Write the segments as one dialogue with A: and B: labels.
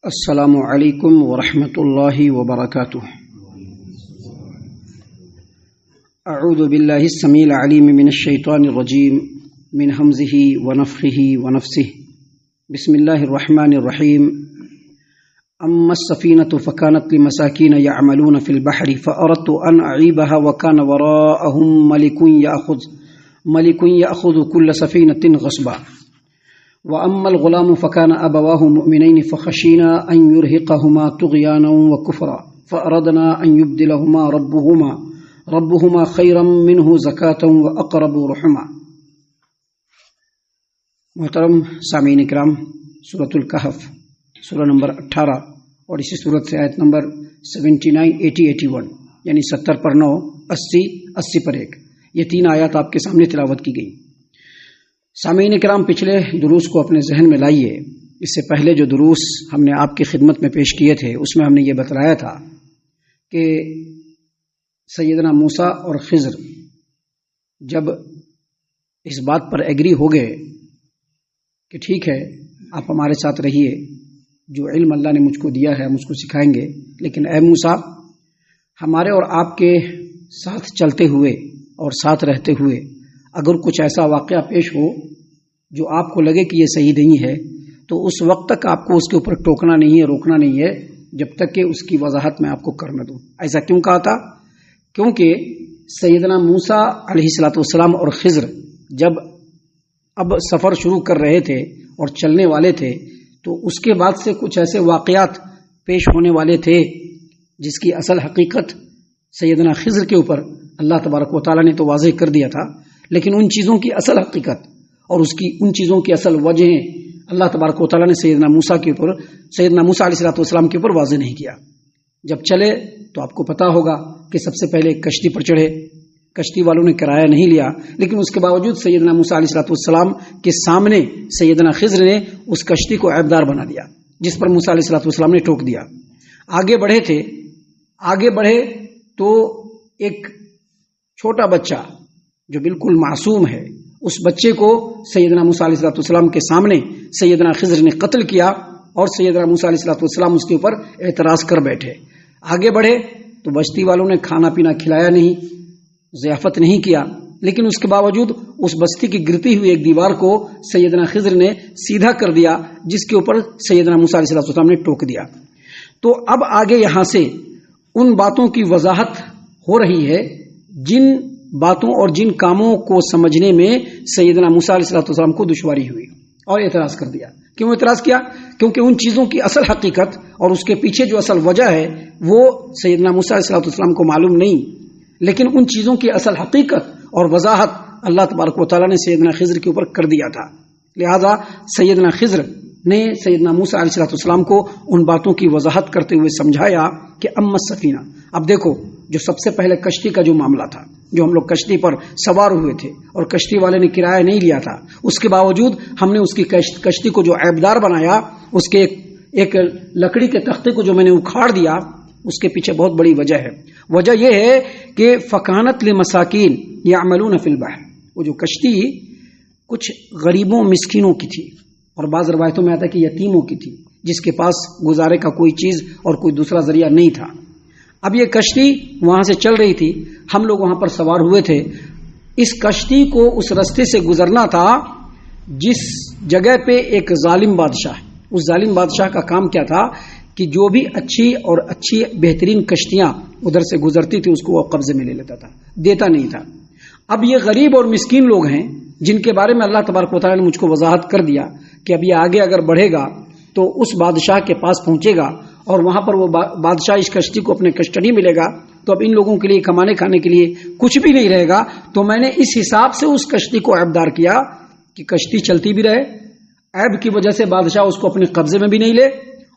A: السلام علیکم ورحمۃ اللہ وبرکاتہ۔ اعوذ باللہ السمیع العلیم من الشیطان الرجیم من ہمزہ ونفخہ ونفثہ۔ بسم اللہ الرحمن الرحیم۔ اما السفینۃ فکانت لمساکین یعملون فی البحر فاردت ان اعیبها وکان وراءهم ملک یأخذ کل سفینۃ غصبا۔ وأما الغلام فكان أبواه مؤمنين فخشينا أن يرهقهما طغيانا وكفرا فأردنا أن يبدلهما ربهما خيرا منه زكاة وأقرب رحما۔ محترم سامعین کرام، سورۃ الکہف سورہ نمبر 18 اور اسی سورت سے آیت نمبر 79، 80، 81 یعنی 70 پر 9، 80، 80 پر 1، یہ تین آیات آپ کے سامنے تلاوت کی گئی۔ سامعین کرام، پچھلے دروس کو اپنے ذہن میں لائیے۔ اس سے پہلے جو دروس ہم نے آپ کی خدمت میں پیش کیے تھے اس میں ہم نے یہ بتلایا تھا کہ سیدنا موسیٰ اور خضر جب اس بات پر ایگری ہو گئے کہ ٹھیک ہے آپ ہمارے ساتھ رہیے، جو علم اللہ نے مجھ کو دیا ہے ہم اس کو سکھائیں گے، لیکن اے موسیٰ ہمارے اور آپ کے ساتھ چلتے ہوئے اور ساتھ رہتے ہوئے اگر کچھ ایسا واقعہ پیش ہو جو آپ کو لگے کہ یہ صحیح نہیں ہے تو اس وقت تک آپ کو اس کے اوپر ٹوکنا نہیں ہے، روکنا نہیں ہے جب تک کہ اس کی وضاحت میں آپ کو کر نہ دوں۔ ایسا کیوں کہا تھا؟ کیونکہ سیدنا موسیٰ علیہ الصلوۃ والسلام اور خضر جب اب سفر شروع کر رہے تھے اور چلنے والے تھے تو اس کے بعد سے کچھ ایسے واقعات پیش ہونے والے تھے جس کی اصل حقیقت سیدنا خضر کے اوپر اللہ تبارک و تعالیٰ نے تو واضح کر دیا تھا، لیکن ان چیزوں کی اصل حقیقت اور ان چیزوں کی اصل وجہیں اللہ تبارک و تعالیٰ نے سیدنا موسیٰ علیہ الصلوۃ والسلام کے اوپر واضح نہیں کیا۔ جب چلے تو آپ کو پتا ہوگا کہ سب سے پہلے کشتی پر چڑھے، کشتی والوں نے کرایہ نہیں لیا، لیکن اس کے باوجود سیدنا موسیٰ علیہ الصلوۃ والسلام کے سامنے سیدنا خضر نے اس کشتی کو عیبدار بنا دیا، جس پر موسیٰ علیہ الصلوۃ والسلام نے ٹوک دیا۔ آگے بڑھے تو ایک چھوٹا بچہ جو بالکل معصوم ہے، اس بچے کو سیدنا موسیٰ علیہ الصلوۃ والسلام کے سامنے سیدنا خضر نے قتل کیا اور سیدنا موسیٰ علیہ الصلوۃ والسلام اس کے اوپر اعتراض کر بیٹھے۔ آگے بڑھے تو بستی والوں نے کھانا پینا کھلایا نہیں، ضیافت نہیں کیا، لیکن اس کے باوجود اس بستی کی گرتی ہوئی ایک دیوار کو سیدنا خضر نے سیدھا کر دیا، جس کے اوپر سیدنا موسیٰ علیہ الصلوۃ والسلام نے ٹوک دیا۔ تو اب آگے یہاں سے ان باتوں کی وضاحت ہو رہی ہے جن باتوں اور جن کاموں کو سمجھنے میں سیدنا موسیٰ علیہ الصلوۃ والسلام کو دشواری ہوئی اور اعتراض کر دیا۔ کیوں اعتراض کیا؟ کیونکہ ان چیزوں کی اصل حقیقت اور اس کے پیچھے جو اصل وجہ ہے وہ سیدنا موسیٰ علیہ الصلوۃ والسلام کو معلوم نہیں، لیکن ان چیزوں کی اصل حقیقت اور وضاحت اللہ تبارک و تعالیٰ نے سیدنا خضر کے اوپر کر دیا تھا۔ لہذا سیدنا خضر نے سیدنا موسیٰ علیہ الصلوۃ والسلام کو ان باتوں کی وضاحت کرتے ہوئے سمجھایا کہ اما السفینہ، اب دیکھو جو سب سے پہلے کشتی کا جو معاملہ تھا، جو ہم لوگ کشتی پر سوار ہوئے تھے اور کشتی والے نے کرایہ نہیں لیا تھا، اس کے باوجود ہم نے اس کی کشتی کو جو عیبدار بنایا، اس کے ایک لکڑی کے تختے کو جو میں نے اکھاڑ دیا، اس کے پیچھے بہت بڑی وجہ ہے۔ وجہ یہ ہے کہ فکانت لمساکین یعملون فی البحر، وہ جو کشتی کچھ غریبوں مسکینوں کی تھی، اور بعض روایتوں میں آتا ہے کہ یتیموں کی تھی، جس کے پاس گزارے کا کوئی چیز اور کوئی دوسرا ذریعہ نہیں تھا۔ اب یہ کشتی وہاں سے چل رہی تھی، ہم لوگ وہاں پر سوار ہوئے تھے۔ اس کشتی کو اس رستے سے گزرنا تھا جس جگہ پہ ایک ظالم بادشاہ ہے۔ اس ظالم بادشاہ کا کام کیا تھا کہ جو بھی اچھی بہترین کشتیاں ادھر سے گزرتی تھی اس کو وہ قبضے میں لے لیتا تھا، دیتا نہیں تھا۔ اب یہ غریب اور مسکین لوگ ہیں جن کے بارے میں اللہ تبارک و تعالیٰ نے مجھ کو وضاحت کر دیا کہ اب یہ آگے اگر بڑھے گا تو اس بادشاہ کے پاس پہنچے گا اور وہاں پر وہ بادشاہ اس کشتی کو اپنے کسٹڈی میں لے گا، تو اب ان لوگوں کے لیے کمانے کھانے کے لیے کچھ بھی نہیں رہے گا۔ تو میں نے اس حساب سے اس کشتی کو عیبدار کیا کہ کشتی چلتی بھی رہے، عیب کی وجہ سے بادشاہ اس کو اپنے قبضے میں بھی نہیں لے،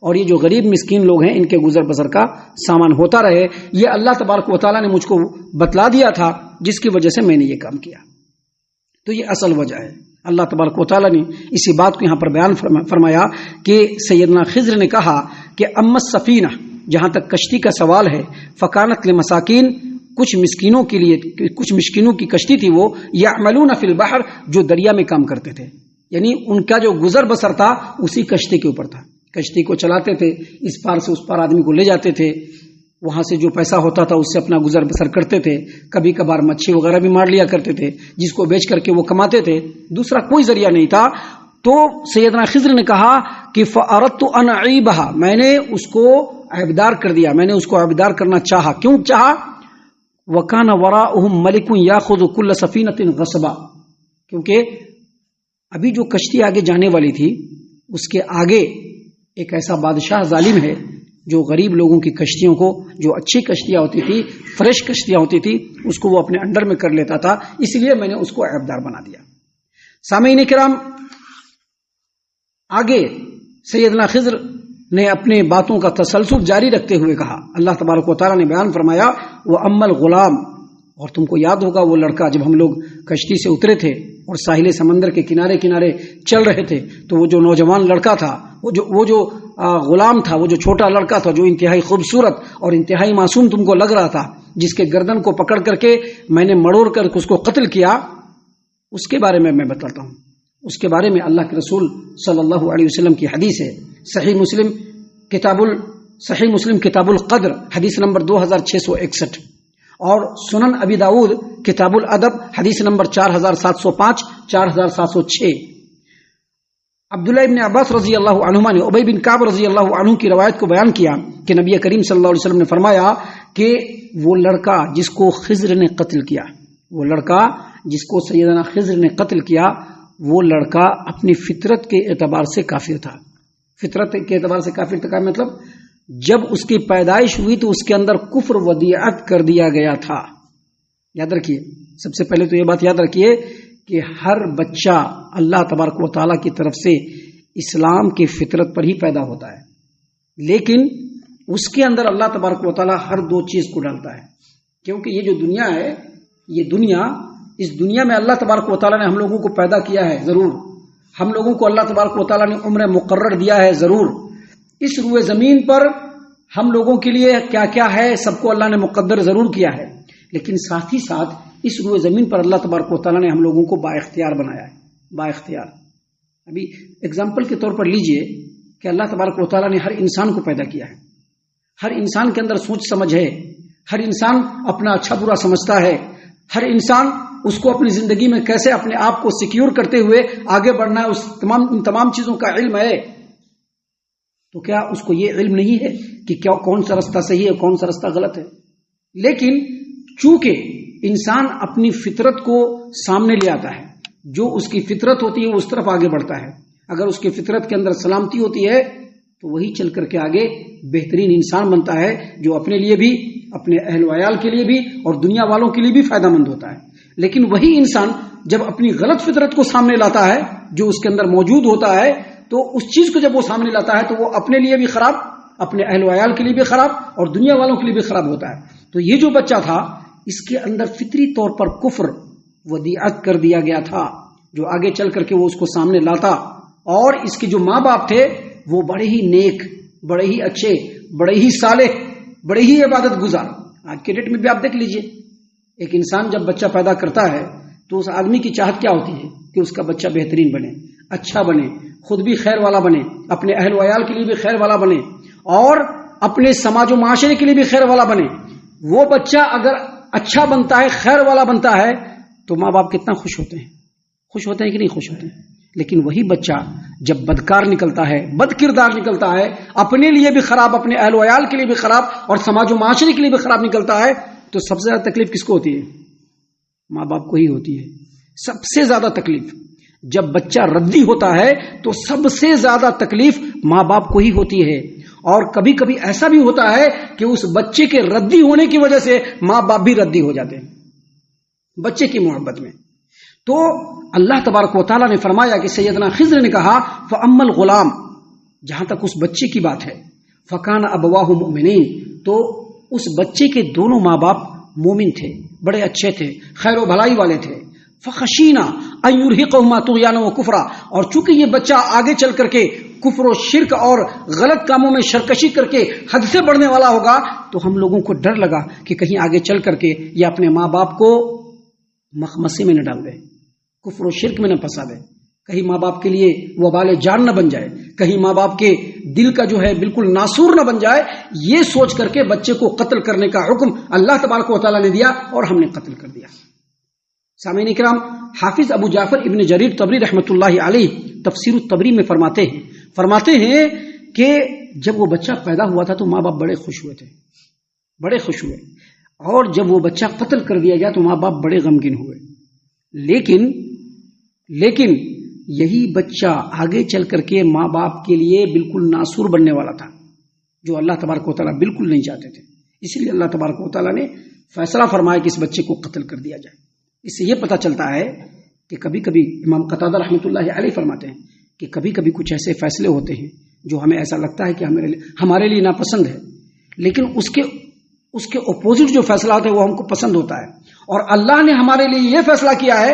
A: اور یہ جو غریب مسکین لوگ ہیں ان کے گزر بسر کا سامان ہوتا رہے۔ یہ اللہ تبارک و تعالیٰ نے مجھ کو بتلا دیا تھا، جس کی وجہ سے میں نے یہ کام کیا۔ تو یہ اصل وجہ ہے۔ اللہ تبارک و تعالیٰ نے اسی بات کو یہاں پر بیان فرمایا کہ سیدنا خضر نے کہا کہ اما السفینہ، جہاں تک کشتی کا سوال ہے، فکانت لمساکین، کچھ مسکینوں کی کشتی تھی، وہ یعملون فی البحر، جو دریا میں کام کرتے تھے، یعنی ان کا جو گزر بسر تھا اسی کشتی کے اوپر تھا۔ کشتی کو چلاتے تھے، اس پار سے اس پار آدمی کو لے جاتے تھے، وہاں سے جو پیسہ ہوتا تھا اس سے اپنا گزر بسر کرتے تھے، کبھی کبھار مچھلی وغیرہ بھی مار لیا کرتے تھے جس کو بیچ کر کے وہ کماتے تھے، دوسرا کوئی ذریعہ نہیں تھا۔ تو سیدنا خضر نے کہا کہ فَأَرَدْتُ أَنْ أَعِيبَهَا، میں نے اس کو عیبدار کر دیا، میں نے اس کو عیبدار کرنا چاہا۔ کیوں چاہا؟ وَكَانَ وَرَاءُهُمْ مَلِكٌ يَأْخُذُ كُلَّ سَفِينَةٍ غَصْبًا، کیونکہ ابھی جو کشتی آگے جانے والی تھی اس کے آگے ایک ایسا بادشاہ ظالم ہے جو غریب لوگوں کی کشتیوں کو، جو اچھی کشتیاں ہوتی تھی، فریش کشتیاں ہوتی تھی، اس کو وہ اپنے انڈر میں کر لیتا تھا، اس لیے میں نے اس کو عیبدار بنا دیا۔ سامعین کرام، آگے سیدنا خضر نے اپنے باتوں کا تسلسل جاری رکھتے ہوئے کہا، اللہ تبارک و تعالیٰ نے بیان فرمایا وَأَمَّا الْغُلَامُ، اور تم کو یاد ہوگا وہ لڑکا، جب ہم لوگ کشتی سے اترے تھے اور ساحل سمندر کے کنارے کنارے چل رہے تھے تو وہ جو نوجوان لڑکا تھا، وہ جو غلام تھا، وہ جو چھوٹا لڑکا تھا جو انتہائی خوبصورت اور انتہائی معصوم تم کو لگ رہا تھا، جس کے گردن کو پکڑ کر کے میں نے مڑوڑ کر اس کو قتل کیا، اس کے بارے میں بتاتا ہوں۔ اس کے بارے میں اللہ کے رسول صلی اللہ علیہ وسلم کی حدیث ہے، صحیح مسلم کتاب القدر حدیث نمبر 2661، اور سنن ابی داؤد کتاب الادب حدیث نمبر 4705 4706۔ عبداللہ ابن عباس رضی اللہ عنہما نے ابی بن کعب رضی اللہ عنہ کی روایت کو بیان کیا کہ نبی کریم صلی اللہ علیہ وسلم نے فرمایا کہ وہ لڑکا جس کو خضر نے قتل کیا، وہ لڑکا جس کو سیدنا خضر نے قتل کیا، وہ لڑکا اپنی فطرت کے اعتبار سے کافر تھا۔ فطرت کے اعتبار سے کافر تھا کا مطلب جب اس کی پیدائش ہوئی تو اس کے اندر کفر ودیعت کر دیا گیا تھا۔ یاد رکھیے، سب سے پہلے تو یہ بات یاد رکھیے کہ ہر بچہ اللہ تبارک و تعالیٰ کی طرف سے اسلام کی فطرت پر ہی پیدا ہوتا ہے، لیکن اس کے اندر اللہ تبارک و تعالیٰ ہر دو چیز کو ڈالتا ہے، کیونکہ یہ جو دنیا ہے، یہ دنیا، اس دنیا میں اللہ تبارک و تعالیٰ نے ہم لوگوں کو پیدا کیا ہے، ضرور ہم لوگوں کو اللہ تبارک و تعالیٰ نے عمر مقرر دیا ہے، ضرور اس روئے زمین پر ہم لوگوں کے لیے کیا کیا ہے سب کو اللہ نے مقدر ضرور کیا ہے، لیکن ساتھ ہی ساتھ اس روئے زمین پر اللہ تبارک و تعالیٰ نے ہم لوگوں کو با اختیار بنایا ہے، با اختیار۔ ابھی اگزامپل کے طور پر لیجئے کہ اللہ تبارک و تعالیٰ نے ہر انسان کو پیدا کیا ہے، ہر انسان کے اندر سوچ سمجھ ہے، ہر انسان اپنا اچھا برا سمجھتا ہے، ہر انسان اس کو اپنی زندگی میں کیسے اپنے آپ کو سیکیور کرتے ہوئے آگے بڑھنا ہے، اس تمام چیزوں کا علم ہے۔ تو کیا اس کو یہ علم نہیں ہے کہ کیا کون سا رستہ صحیح ہے کون سا رستہ غلط ہے؟ لیکن چونکہ انسان اپنی فطرت کو سامنے لے آتا ہے، جو اس کی فطرت ہوتی ہے اس طرف آگے بڑھتا ہے۔ اگر اس کی فطرت کے اندر سلامتی ہوتی ہے تو وہی چل کر کے آگے بہترین انسان بنتا ہے، جو اپنے لیے بھی، اپنے اہل و عیال کے لیے بھی اور دنیا والوں کے لیے بھی فائدہ مند ہوتا ہے۔ لیکن وہی انسان جب اپنی غلط فطرت کو سامنے لاتا ہے جو اس کے اندر موجود ہوتا ہے، تو اس چیز کو جب وہ سامنے لاتا ہے تو وہ اپنے لیے بھی خراب، اپنے اہل و عیال کے لیے بھی خراب اور دنیا والوں کے لیے بھی خراب ہوتا ہے۔ تو یہ جو بچہ تھا اس کے اندر فطری طور پر کفر ودیعت کر دیا گیا تھا، جو آگے چل کر کے وہ اس کو سامنے لاتا، اور اس کے جو ماں باپ تھے وہ بڑے ہی نیک، بڑے ہی اچھے، بڑے ہی صالح، بڑے ہی عبادت گزار۔ آج کے ڈیٹ میں بھی آپ دیکھ لیجئے، ایک انسان جب بچہ پیدا کرتا ہے تو اس آدمی کی چاہت کیا ہوتی ہے کہ اس کا بچہ بہترین بنے، اچھا بنے، خود بھی خیر والا بنے، اپنے اہل و عیال کے لیے بھی خیر والا بنے، اور اپنے سماج و معاشرے کے لیے بھی خیر والا بنے۔ وہ بچہ اگر اچھا بنتا ہے، خیر والا بنتا ہے، تو ماں باپ کتنا خوش ہوتے ہیں، خوش ہوتے ہیں کہ نہیں خوش ہوتے ہیں؟ لیکن وہی بچہ جب بدکار نکلتا ہے، بد کردار نکلتا ہے، اپنے لیے بھی خراب، اپنے اہل و عیال کے لیے بھی خراب اور سماج و معاشرے کے لیے بھی خراب نکلتا ہے، تو سب سے زیادہ تکلیف کس کو ہوتی ہے؟ ماں باپ کو ہی ہوتی ہے۔ سب سے زیادہ تکلیف جب بچہ ردی ہوتا ہے تو سب سے زیادہ تکلیف ماں باپ کو ہی ہوتی ہے، اور کبھی کبھی ایسا بھی ہوتا ہے کہ اس بچے کے ردی ہونے کی وجہ سے ماں باپ بھی ردی ہو جاتے ہیں بچے کی محبت میں۔ تو اللہ تبارک و تعالیٰ نے فرمایا کہ سیدنا خضر نے کہا فَأَمَّا الْغُلَامُ، جہاں تک اس بچے کی بات ہے، فَكَانَ أَبَوَاهُ مُؤْمِنِينَ، تو اس بچے کے دونوں ماں باپ مومن تھے، بڑے اچھے تھے، خیر و بھلائی والے تھے۔ فَخَشِينَا أَن يُرْهِقَهُمَا طُغْيَانًا وَكُفْرًا، اور چونکہ یہ بچہ آگے چل کر کے کفر و شرک اور غلط کاموں میں سرکشی کر کے حد سے بڑھنے والا ہوگا، تو ہم لوگوں کو ڈر لگا کہ کہیں آگے چل کر کے یہ اپنے ماں باپ کو مخمصے میں نہ ڈال دے، کفر و شرک میں نہ پھنسا دے، کہیں ماں باپ کے لیے وبال جان نہ بن جائے، کہیں ماں باپ کے دل کا جو ہے بالکل ناسور نہ بن جائے، یہ سوچ کر کے بچے کو قتل کرنے کا حکم اللہ تبارک و تعالیٰ نے دیا اور ہم نے قتل کر دیا۔ سامعین کرام، حافظ ابو جعفر ابن جریر طبری رحمۃ اللہ علیہ تفسیر الطبری میں فرماتے ہیں کہ جب وہ بچہ پیدا ہوا تھا تو ماں باپ بڑے خوش ہوئے، اور جب وہ بچہ قتل کر دیا گیا تو ماں باپ بڑے غمگین ہوئے، لیکن یہی بچہ آگے چل کر کے ماں باپ کے لیے بالکل ناسور بننے والا تھا، جو اللہ تبارک و تعالیٰ بالکل نہیں چاہتے تھے۔ اسی لیے اللہ تبارک و تعالیٰ نے فیصلہ فرمایا کہ اس بچے کو قتل کر دیا جائے۔ اس سے یہ پتہ چلتا ہے کہ کبھی کبھی امام قتادہ رحمۃ اللہ علیہ فرماتے ہیں کہ کبھی کبھی کچھ ایسے فیصلے ہوتے ہیں جو ہمیں ایسا لگتا ہے کہ ہمارے لیے ناپسند ہے، لیکن اس کے اپوزٹ جو فیصلہ ہوتا ہے وہ ہم کو پسند ہوتا ہے، اور اللہ نے ہمارے لیے یہ فیصلہ کیا ہے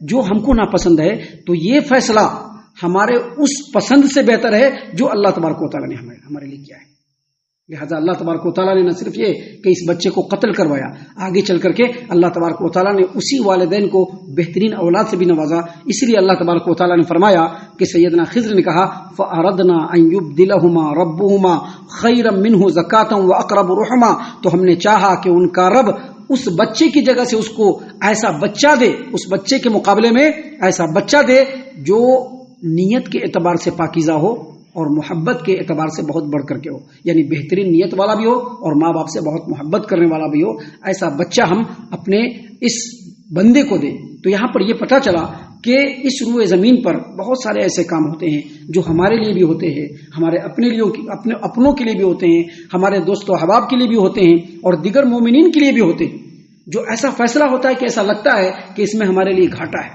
A: جو ہم کو ناپسند ہے، تو یہ فیصلہ ہمارے اس پسند سے بہتر ہے جو اللہ تبارک و تعالیٰ نے ہمارے لیے کیا ہے۔ لہذا اللہ تبارک و تعالیٰ نے نہ صرف یہ کہ اس بچے کو قتل کروایا، آگے چل کر کے اللہ تبارک و تعالیٰ نے اسی والدین کو بہترین اولاد سے بھی نوازا۔ اس لیے اللہ تبارک و تعالیٰ نے فرمایا کہ سیدنا خضر نے کہا فَأَرَدْنَا أَن يُبْدِلَهُمَا رَبُّهُمَا خَيْرًا مِّنْهُ زَكَاةً وَأَقْرَبُ رُحْمًا، تو ہم نے چاہا کہ ان کا رب اس بچے کی جگہ سے اس کو ایسا بچہ دے، اس بچے کے مقابلے میں ایسا بچہ دے جو نیت کے اعتبار سے پاکیزہ ہو اور محبت کے اعتبار سے بہت بڑھ کر کے ہو، یعنی بہترین نیت والا بھی ہو اور ماں باپ سے بہت محبت کرنے والا بھی ہو، ایسا بچہ ہم اپنے اس بندے کو دیں۔ تو یہاں پر یہ پتہ چلا کہ اس روئے زمین پر بہت سارے ایسے کام ہوتے ہیں جو ہمارے لیے بھی ہوتے ہیں، ہمارے اپنوں کے لیے بھی ہوتے ہیں، ہمارے دوست و احباب کے لیے بھی ہوتے ہیں، اور دیگر مومنین کے لیے بھی ہوتے ہیں، جو ایسا فیصلہ ہوتا ہے کہ ایسا لگتا ہے کہ اس میں ہمارے لیے گھاٹا ہے،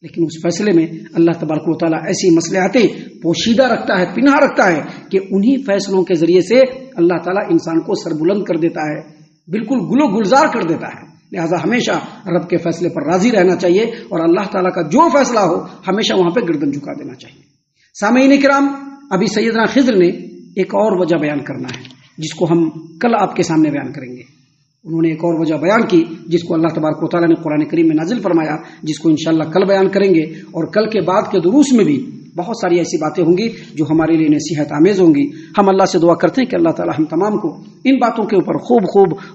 A: لیکن اس فیصلے میں اللہ تبارک و تعالیٰ ایسی مصلحتیں پوشیدہ رکھتا ہے، پنہا رکھتا ہے کہ انہی فیصلوں کے ذریعے سے اللہ تعالیٰ انسان کو سربلند کر دیتا ہے، بالکل گل و گلزار کر دیتا ہے۔ لہذا ہمیشہ رب کے فیصلے پر راضی رہنا چاہیے اور اللہ تعالیٰ کا جو فیصلہ ہو ہمیشہ وہاں پہ گردن جھکا دینا چاہیے۔ سامعین کرام، ابھی سیدنا خضر نے ایک اور وجہ بیان کرنا ہے جس کو ہم کل آپ کے سامنے بیان کریں گے۔ انہوں نے ایک اور وجہ بیان کی جس کو اللہ تبارک و تعالیٰ نے قرآن کریم میں نازل فرمایا، جس کو انشاءاللہ کل بیان کریں گے، اور کل کے بعد کے دروس میں بھی بہت ساری ایسی باتیں ہوں گی جو ہمارے لیے نصیحت آمیز ہوں گی۔ ہم اللہ سے دعا کرتے ہیں کہ اللہ تعالیٰ ہم تمام کو ان باتوں کے اوپر خوب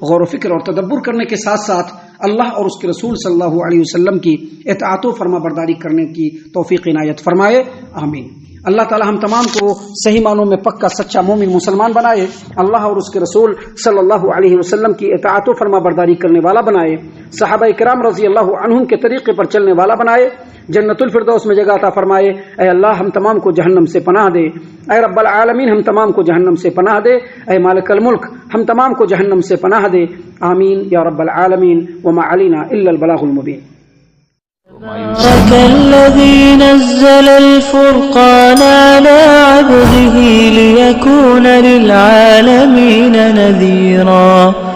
A: غور و فکر اور تدبر کرنے کے ساتھ ساتھ اللہ اور اس کے رسول صلی اللہ علیہ وسلم کی اطاعت و فرما برداری کرنے کی توفیق عنایت فرمائے، آمین۔ اللہ تعالی ہم تمام کو صحیح معنوں میں پکا سچا مومن مسلمان بنائے، اللہ اور اس کے رسول صلی اللہ علیہ وسلم کی اطاعت و فرما برداری کرنے والا بنائے، صحابہ کرام رضی اللہ عنہم کے طریقے پر چلنے والا بنائے، جنت الفردوس میں جگہ عطا فرمائے۔ اے اللہ ہم تمام کو جہنم سے پناہ دے، اے رب العالمین ہم تمام کو جہنم سے پناہ دے، اے مالک الملک ہم تمام کو جہنم سے پناہ دے، آمین یا رب العالمین۔ وما علینا الا البلاغ المبین۔
B: تبارك الذي نزل الفرقان على عبده ليكون للعالمين نذيرا